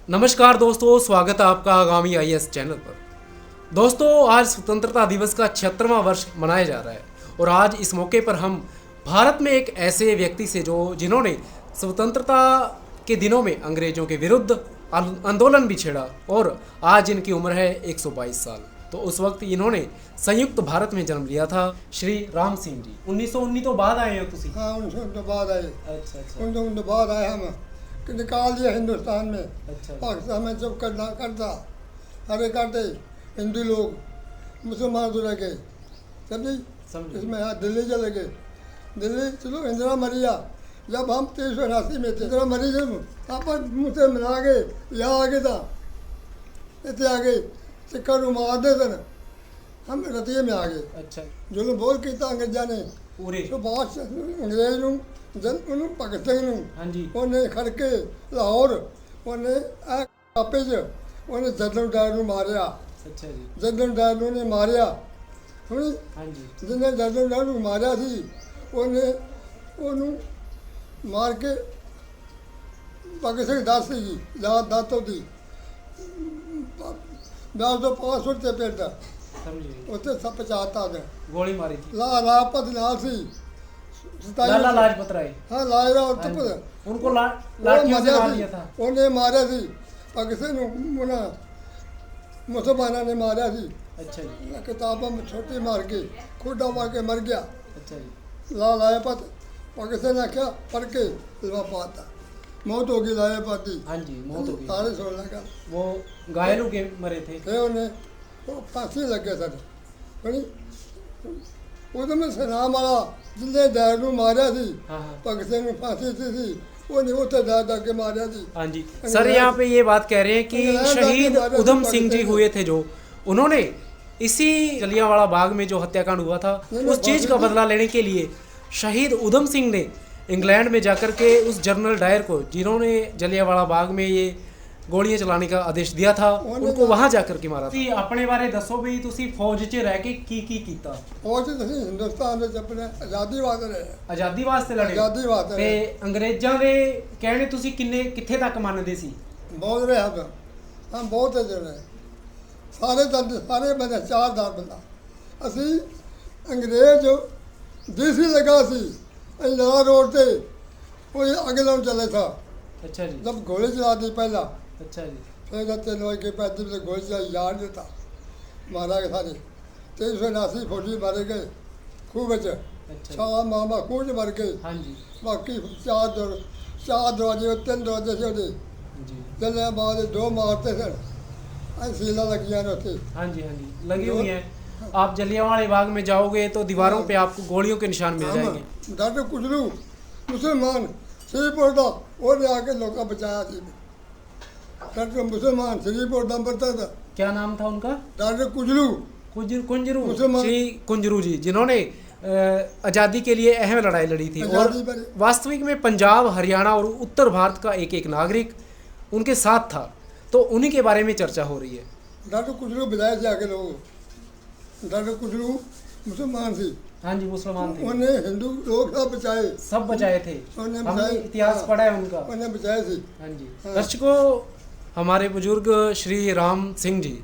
नमस्कार दोस्तों, स्वागत है आपका आगामी आईएएस चैनल पर। दोस्तों, आज स्वतंत्रता दिवस का 76वां वर्ष मनाया जा रहा है और आज इस मौके पर हम भारत में एक ऐसे व्यक्ति से जिन्होंने स्वतंत्रता के दिनों में अंग्रेजों के विरुद्ध आंदोलन भी छेड़ा और आज इनकी उम्र है 122 साल। तो उस वक्त इन्होंने संयुक्त भारत में जन्म लिया था, श्री राम सिंह जी। 1919 तो बाद आए हो तुसी? हाँ, 1919 बाद आए। अच्छा अच्छा। 1919 बाद आए हम कि निकाल दिया हिंदुस्तान में। अच्छा। पाकिस्तान में जब करता अरे करते हिंदू लोग, मुसलमान तो रह गए समझी। इसमें यहाँ दिल्ली चले गए। दिल्ली चलो इंदिरा मरिया, जब हम 1989 में थे इंदिरा मरी जब आप मुझसे मिला गए यहाँ आ गए था, इतने आ गए सिक्कर मार दे थे, हम रतिये में आ गए। अच्छा। जो लोग बोल किया अंग्रेजा ने पूरे तो बात अंग्रेज ਨੂੰ ਉਹਨੂੰ ਭਗਤ ਸਿੰਘ ਨੂੰ ਹਾਂਜੀ ਉਹਨੇ ਖੜ ਕੇ ਲਾਹੌਰ ਉਹਨੇ ਆਪੇ 'ਚ ਉਹਨੇ ਜਨਰਲ ਡਾਇਰ ਨੂੰ ਮਾਰਿਆ। ਅੱਛਾ ਜੀ। ਜਨਰਲ ਡਾਇਰ ਨੂੰ ਉਹਨੇ ਮਾਰਿਆ। ਹੁਣ ਹਾਂਜੀ ਜਿਹਨੇ ਜਨਰਲ ਡਾਇਰ ਨੂੰ ਮਾਰਿਆ ਸੀ ਉਹਨੂੰ ਮਾਰ ਕੇ ਭਗਤ ਸਿੰਘ ਦੱਸ ਸੀ ਯਾਦ ਦਾਤੋ ਦੀ ਦਾਸ ਤੋਂ 500 ਤੇ ਪਿੰਡ समझिए। ਉੱਥੇ ਸਭ ਪਹੁੰਚਾਤਾ ਨੇ गोली मारी थी। लाजपत नाल सी लाला लाजपत राय। हाँ लाजरा और हाँ तप जी। उनको लाठियों से मार दिया था। उन्हें मारा सी पाकिस्तान मुसलमाना ने मारा सी। अच्छा जी। किताबों में छोटी मार के खुदा मार के मर गया। अच्छा जी। लाजपत पाकिस्तान ने क्या पढ़ के पाता मौत हो गई लाजपत की। हाँ जी, मौत हो गई। सारे सुन लगा वो घायल हो के मरे थे। फिर उन्हें फांसी लग गया सर बड़ी ਉਹਦੇ में सनाम वाला जिन्हें डैड ਨੂੰ ਮਾਰਿਆ ਸੀ हाँ हाँ। पाकिस्तान में फांसी थी ਉਹਨੇ ਉੱਥੇ जा के मारा थी। हाँ जी सर, यहाँ पे ये बात कह रहे हैं कि शहीद उधम सिंह जी हुए थे जो उन्होंने इसी जलियांवाला बाग में जो हत्याकांड हुआ था उस चीज़ का बदला लेने के लिए शहीद उधम सिंह ने इंग्लैंड में जाकर के उस जनरल डायर को, जिन्होंने जलियांवाला बाग में ये गोलियां चलाने का आदेश दिया था, उनको वहां जाकर के मारा था। अपने बारे दसो भी तुसी फौज 'ਚ ਰਹਿ ਕੇ ਕੀ ਕੀਤਾ? फौज ਅਸੀਂ ਹਿੰਦੁਸਤਾਨ ਵਿੱਚ ਆਪਣੇ ਆਜ਼ਾਦੀ ਵਾਸਤੇ ਰਹੇ। ਆਜ਼ਾਦੀ ਵਾਸਤੇ ਲੜੇ। ਆਜ਼ਾਦੀ ਵਾਸਤੇ ਤੇ ਅੰਗਰੇਜ਼ਾਂ ਦੇ ਕਹਿਣੇ ਤੁਸੀਂ ਕਿੱਥੇ ਤੱਕ ਮੰਨਦੇ ਸੀ? ਬਹੁਤ ਰਹੇ ਹਾਂ ਬਹੁਤ ਜਿਹੜੇ ਸਾਰੇ ਬੰਦੇ ਚਾਰਦਾਰ ਬੰਦਾ ਅਸੀਂ ਅੰਗਰੇਜ਼ ਡੀਸੀ ਲਗਾ ਸੀ ਇੰਦਰਾ रोड पे वो अगले चले था। अच्छा जी। जब गोली चला दी पहला। अच्छा जी। फिर जब लोग के पैदल से गोली चलाई यार देता मारा के सारे 389 फौजी मारे गए खूब बचे। अच्छा। 6 मामा कुछ मर गए। हाँ जी। बाकी 4 दरवाजे 3 दरवाजे से होते जी। चलने बाद 2 मारते थे सीला लगिया होते। हाँ जी हाँ जी लगी हुई है। आप जलियांवाले बाग में जाओगे तो दीवारों पे आपको गोलियों के निशान मिल जाएंगे। डॉक्टर कुजलू मुसलमान श्रीपुर का और आके लोग बचाया थी। डॉक्टर मुसलमान श्रीपुर दम पड़ता था। क्या नाम था उनका? डॉक्टर कुजलू कुंजरू, मुसलमान श्री कुंजरू जी, जिन्होंने आज़ादी के लिए अहम लड़ाई लड़ी थी और वास्तविक में पंजाब, हरियाणा और उत्तर भारत का एक एक नागरिक उनके साथ था। तो उन्हीं के बारे में चर्चा हो रही है। डॉक्टर कुजलू बजाए थे आके लोग। डॉक्टर कुजलू मुसलमान थी। हाँ जी, मुसलमान थे। उन्हें हिंदू लोग सब बचाए थे। उन्हें हमने इतिहास पढ़ा है उनका। उन्हें बचाए थे। हाँ जी। दर्शकों, हमारे बुजुर्ग श्री राम सिंह जी,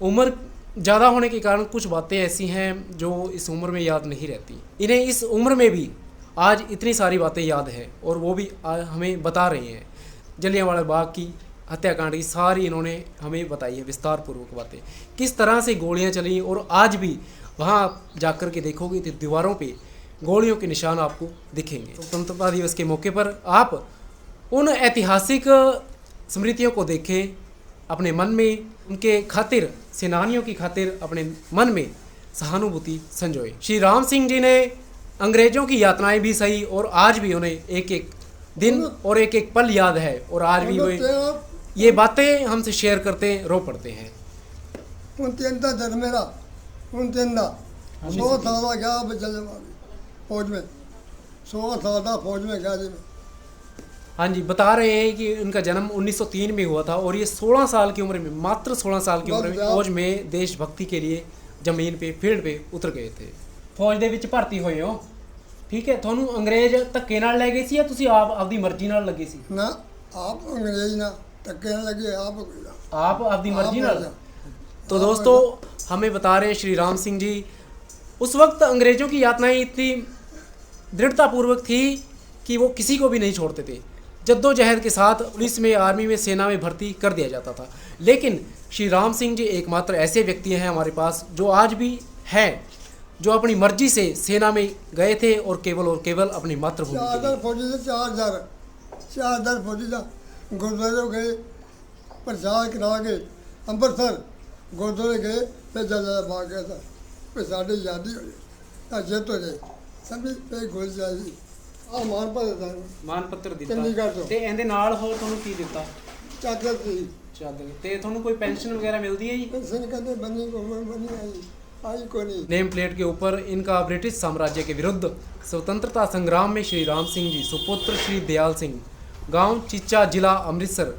उम्र ज़्यादा होने के कारण कुछ बातें ऐसी हैं जो इस उम्र में याद नहीं रहती। इन्हें इस उम्र में भी आज इतनी सारी बातें याद हैं और वो भी हमें बता रहे हैं। जलियांवाला बाग की हत्याकांड की सारी इन्होंने हमें बताई है विस्तार पूर्वक बातें, किस तरह से गोलियां चली और आज भी वहाँ जाकर के देखोगे तो दीवारों पे गोलियों के निशान आपको दिखेंगे। स्वतंत्रता दिवस के मौके पर आप उन ऐतिहासिक स्मृतियों को देखें, अपने मन में उनके खातिर, सेनानियों की खातिर अपने मन में सहानुभूति संजोए। श्री राम सिंह जी ने अंग्रेज़ों की यातनाएं भी सही और आज भी उन्हें एक एक दिन और एक एक पल याद है और आज भी वे ये बातें हमसे शेयर करते रो पड़ते हैं। उन तीन का धर्म मेरा उन तीन का 100 साल गया फौज में 100 साल फौज में गया जी में। हाँ जी, बता रहे हैं कि उनका जन्म 1903 में हुआ था और ये 16 साल की उम्र में, मात्र 16 साल की उम्र में फौज में देशभक्ति के लिए जमीन पे फील्ड पे उतर गए थे। फौज ਦੇ ਵਿੱਚ ਭਰਤੀ ਹੋਏ ਹੋ, ठीक है। ਤੁਹਾਨੂੰ ਅੰਗਰੇਜ਼ ਧੱਕੇ ਨਾਲ ਲੈ ਗਏ ਸੀ ਜਾਂ ਤੁਸੀਂ ਆਪ ਆਪਦੀ ਮਰਜ਼ੀ ਨਾਲ ਲੱਗੇ ਸੀ? ना आप अंग्रेज ना धक्के न लगे आप अपनी मर्जी आप ना। मर्जी। तो दोस्तों हमें बता रहे हैं श्री राम सिंह जी, उस वक्त अंग्रेजों की यातनाएं इतनी दृढ़तापूर्वक थी कि वो किसी को भी नहीं छोड़ते थे। जद्दोजहद के साथ पुलिस में, आर्मी में, सेना में भर्ती कर दिया जाता था। लेकिन श्री राम सिंह जी एकमात्र ऐसे व्यक्ति हैं हमारे पास जो आज भी हैं, जो अपनी मर्जी से सेना में गए थे और केवल अपनी मातृभूमि के 4000 लिए। फौजी से 4000 फौजी था। गुरुद्वारे गए, प्रसाद करा के ਅੰਮ੍ਰਿਤਸਰ गुरुद्वारे गए, फिर जल्दा भाग गया था। फिर साड़ी यादी हो जाए, जित हो जाए, समझी फिर घुस जाए। आ मान पर ਮਾਨਪੱਤਰ ਦਿੱਤਾ ਚੰਡੀਗੜ੍ਹ ਤੋਂ। ਤੇ ਇਹਦੇ ਨਾਲ ਹੋਰ ਤੁਹਾਨੂੰ ਕੀ ਦਿੱਤਾ? चादर थी ਚਾਦਰ। ਤੇ ਤੁਹਾਨੂੰ ਕੋਈ ਪੈਨਸ਼ਨ वगैरह मिलती है जी? पेंशन कहते बनी को बनी आई को नहीं। नेम प्लेट के ऊपर इनका ब्रिटिश साम्राज्य के विरुद्ध स्वतंत्रता संग्राम में श्री राम सिंह जी सुपुत्र श्री दयाल सिंह, गांव चिच्चा, जिला अमृतसर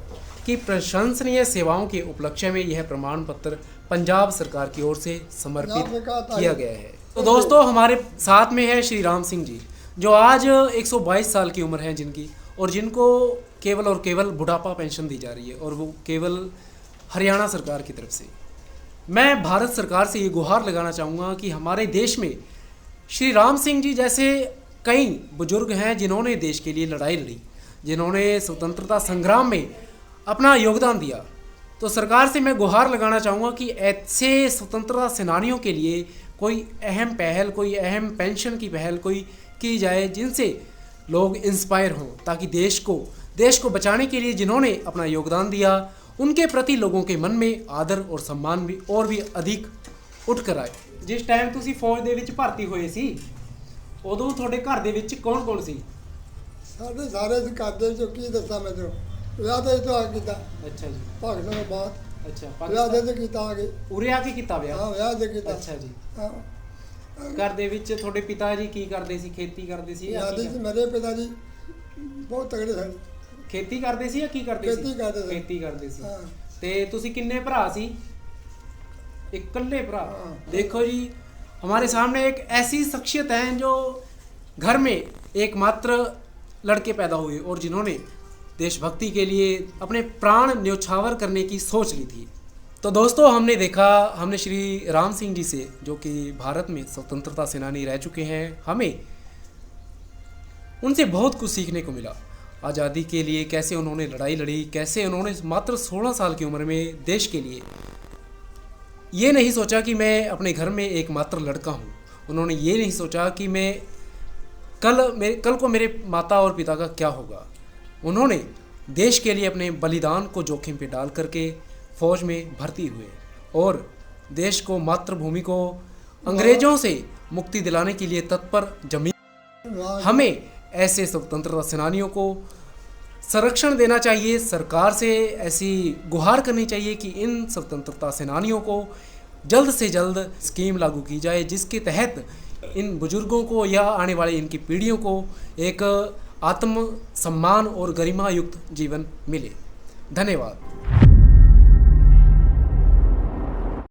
की प्रशंसनीय सेवाओं के उपलक्ष्य में यह प्रमाण पत्र पंजाब सरकार की ओर से समर्पित किया गया है। तो दोस्तों हमारे साथ में है श्री राम सिंह जी, जो आज 122 साल की उम्र है जिनकी, और जिनको केवल और केवल बुढ़ापा पेंशन दी जा रही है, और वो केवल हरियाणा सरकार की तरफ से। मैं भारत सरकार से ये गुहार लगाना चाहूँगा कि हमारे देश में श्री राम सिंह जी जैसे कई बुजुर्ग हैं जिन्होंने देश के लिए लड़ाई लड़ी, जिन्होंने स्वतंत्रता संग्राम में अपना योगदान दिया। तो सरकार से मैं गुहार लगाना चाहूँगा कि ऐसे स्वतंत्रता सेनानियों के लिए कोई अहम पहल, कोई अहम पेंशन की पहल कोई की जाए, जिनसे लोग इंस्पायर हों, ताकि देश को बचाने के लिए जिन्होंने अपना योगदान दिया, उनके प्रति लोगों के मन में आदर और सम्मान भी और भी अधिक उठ कर आए। जिस टाइम तुसी फौज ਦੇ ਵਿੱਚ ਭਰਤੀ ਹੋਏ ਸੀ, ਉਦੋਂ ਤੁਹਾਡੇ ਘਰ ਦੇ ਵਿੱਚ ਕੌਣ ਸੀ? साढ़े सारे करते जो की दसा मैं तो ਵਿਆਹ ਤੇ ਤੋਂ ਆ ਕੀਤਾ। ਅੱਛਾ ਜੀ। ਭਾਗਣ ਤੋਂ ਬਾਅਦ ਅੱਛਾ, ਵਿਆਹ ਪਾਕਿਸਤਾਨ ਤੇ ਕੀਤਾ ਆ ਗਏ। ਉਰੇ ਆ ਕੇ ਕੀਤਾ ਵਿਆਹ? ਹਾਂ ਵਿਆਹ ਤੇ ਕੀਤਾ। ਅੱਛਾ ਜੀ। ਹਾਂ ਘਰ ਦੇ ਵਿੱਚ ਤੁਹਾਡੇ ਪਿਤਾ ਜੀ ਕੀ ਕਰਦੇ ਸੀ? ਖੇਤੀ ਕਰਦੇ ਸੀ ਜਾਂ ਯਾਦ ਕੀ ਹੈ ਮੇਰੇ ਪਿਤਾ ਜੀ ਬਹੁਤ ਤਗੜੇ ਸਨ। खेती करते ਸੀ ਜਾਂ ਕੀ ਕਰਦੇ ਸੀ? खेती करते थे। खेती ਕਰਦੇ ਸੀ। हाँ। ਤੇ ਤੁਸੀਂ ਕਿੰਨੇ ਭਰਾ ਸੀ? इकल्ले भरा। हाँ। देखो जी, हमारे सामने एक ऐसी शख्सियत है जो घर में एकमात्र लड़के पैदा हुए और जिन्होंने देशभक्ति के लिए अपने प्राण न्यौछावर करने की सोच ली थी। तो दोस्तों हमने श्री राम सिंह जी से, जो कि भारत में स्वतंत्रता सेनानी रह चुके हैं, हमें उनसे बहुत कुछ सीखने को मिला। आज़ादी के लिए कैसे उन्होंने लड़ाई लड़ी, कैसे उन्होंने मात्र 16 साल की उम्र में देश के लिए ये नहीं सोचा कि मैं अपने घर में एकमात्र लड़का हूँ। उन्होंने ये नहीं सोचा कि मैं कल को मेरे माता और पिता का क्या होगा। उन्होंने देश के लिए अपने बलिदान को जोखिम पे डाल करके फौज में भर्ती हुए और देश को, मातृभूमि को अंग्रेजों से मुक्ति दिलाने के लिए तत्पर जमी। हमें ऐसे स्वतंत्रता सेनानियों को संरक्षण देना चाहिए। सरकार से ऐसी गुहार करनी चाहिए कि इन स्वतंत्रता सेनानियों को जल्द से जल्द स्कीम लागू की जाए, जिसके तहत इन बुजुर्गों को या आने वाली इनकी पीढ़ियों को एक आत्म सम्मान और गरिमा युक्त जीवन मिले। धन्यवाद।